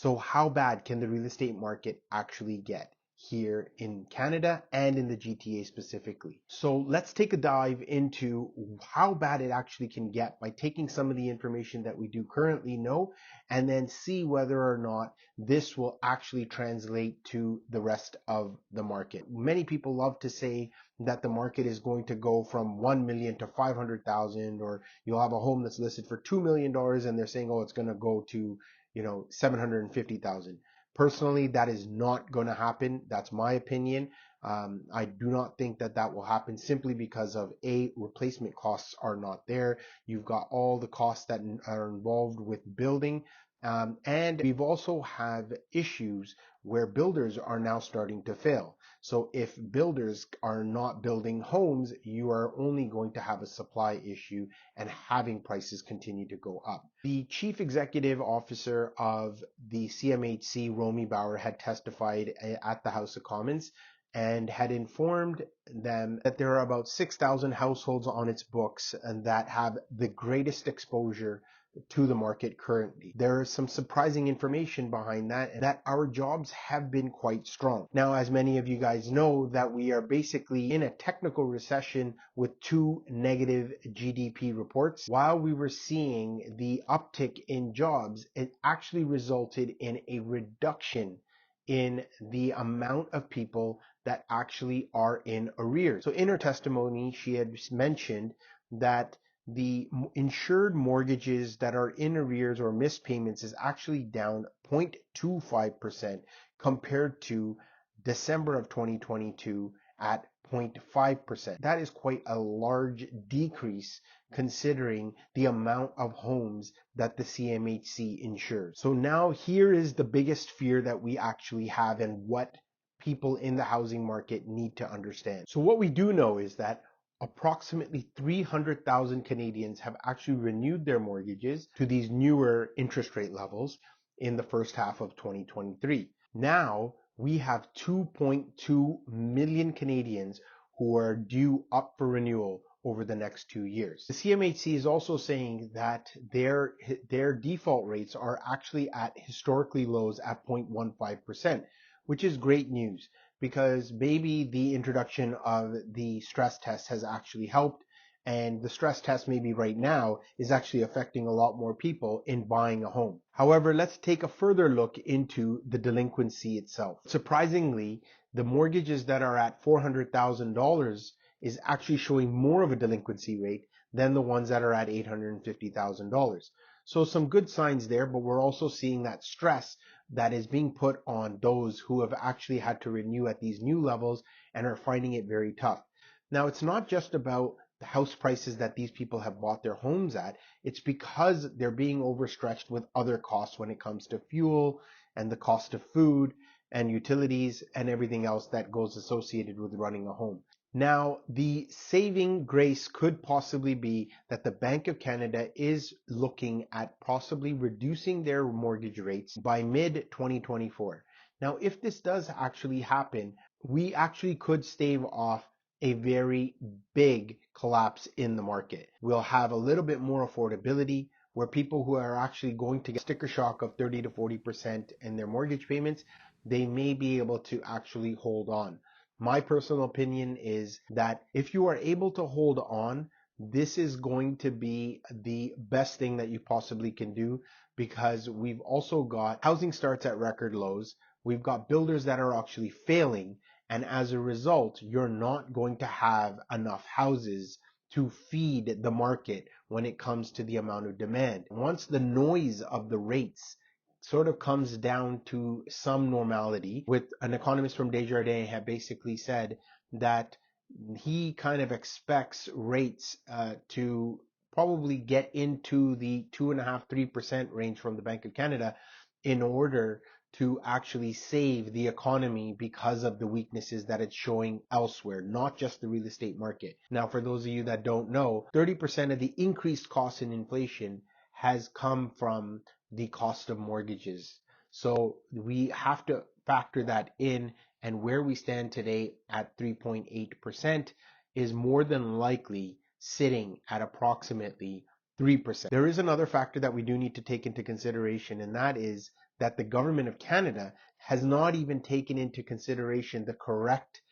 So how bad can the real estate market actually get here in Canada and in the GTA specifically? So let's take a dive into how bad it actually can get by taking some of the information that we do currently know and then see whether or not this will actually translate to the rest of the market. Many people love to say that the market is going to go from 1 million to 500,000, or you'll have a home that's listed for $2 million and they're saying, oh, it's going to go to 750,000. Personally, that is not going to happen. That's my opinion. I do not think that that will happen simply because of replacement costs are not there. You've got all the costs that are involved with building. And we've also have issues where builders are now starting to fail. So if builders are not building homes, you are only going to have a supply issue and having prices continue to go up. The chief executive officer of the CMHC, Romy Bauer, had testified at the House of Commons and had informed them that there are about 6,000 households on its books and that have the greatest exposure to the market currently. There is some surprising information behind that, and that our jobs have been quite strong. Now, as many of you guys know, that we are basically in a technical recession with 2 negative GDP reports. While we were seeing the uptick in jobs, it actually resulted in a reduction in the amount of people that actually are in arrears. So in her testimony, she had mentioned that the insured mortgages that are in arrears or missed payments is actually down 0.25% compared to December of 2022 at 0.5%. That is quite a large decrease considering the amount of homes that the CMHC insures. So now here is the biggest fear that we actually have and what people in the housing market need to understand. So what we do know is that approximately 300,000 Canadians have actually renewed their mortgages to these newer interest rate levels in the first half of 2023. Now we have 2.2 million Canadians who are due up for renewal over the next 2 years. The CMHC is also saying that their default rates are actually at historically lows at 0.15%, which is great news, because maybe the introduction of the stress test has actually helped, and the stress test maybe right now is actually affecting a lot more people in buying a home. However, let's take a further look into the delinquency itself. Surprisingly, the mortgages that are at $400,000 is actually showing more of a delinquency rate than the ones that are at $850,000. So some good signs there, but we're also seeing that stress that is being put on those who have actually had to renew at these new levels and are finding it very tough. Now, it's not just about the house prices that these people have bought their homes at. It's because they're being overstretched with other costs when it comes to fuel and the cost of food and utilities and everything else that goes associated with running a home. Now, the saving grace could possibly be that the Bank of Canada is looking at possibly reducing their mortgage rates by mid-2024. Now, if this does actually happen, we actually could stave off a very big collapse in the market. We'll have a little bit more affordability, where people who are actually going to get sticker shock of 30 to 40% in their mortgage payments, they may be able to actually hold on. My personal opinion is that if you are able to hold on, this is going to be the best thing that you possibly can do, because we've also got housing starts at record lows. We've got builders that are actually failing. And as a result, you're not going to have enough houses to feed the market when it comes to the amount of demand. Once the noise of the rates sort of comes down to some normality, with an economist from Desjardins had basically said that he kind of expects rates to probably get into the 2.5–3% range from the Bank of Canada in order to actually save the economy because of the weaknesses that it's showing elsewhere, not just the real estate market. Now, for those of you that don't know, 30% of the increased cost in inflation has come from the cost of mortgages. So we have to factor that in, and where we stand today at 3.8% is more than likely sitting at approximately 3%. There is another factor that we do need to take into consideration, and that is that the government of Canada has not even taken into consideration the correct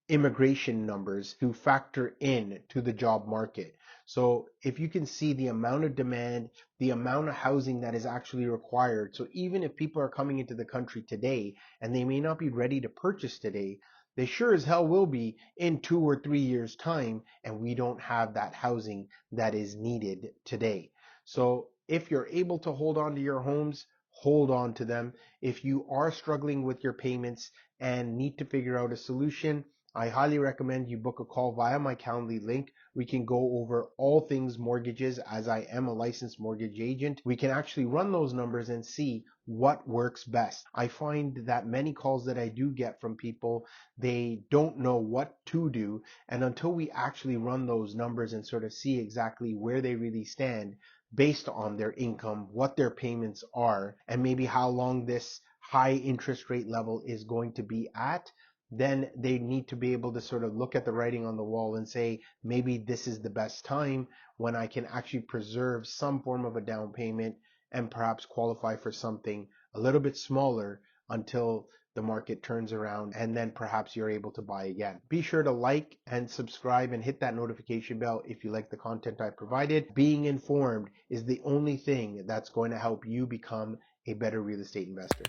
immigration numbers to factor in to the job market. So if you can see the amount of demand, the amount of housing that is actually required. So even if people are coming into the country today and they may not be ready to purchase today, they sure as hell will be in 2 or 3 years time, and we don't have that housing that is needed today. So if you're able to hold on to your homes, hold on to them. If you are struggling with your payments and need to figure out a solution, I highly recommend you book a call via my Calendly link. We can go over all things mortgages, as I am a licensed mortgage agent. We can actually run those numbers and see what works best. I find that many calls that I do get from people, they don't know what to do. And until we actually run those numbers and sort of see exactly where they really stand based on their income, what their payments are, and maybe how long this high interest rate level is going to be at, then they need to be able to sort of look at the writing on the wall and say, maybe this is the best time when I can actually preserve some form of a down payment and perhaps qualify for something a little bit smaller until the market turns around, and then perhaps you're able to buy again. Be sure to like and subscribe and hit that notification bell if you like the content I provided. Being informed is the only thing that's going to help you become a better real estate investor.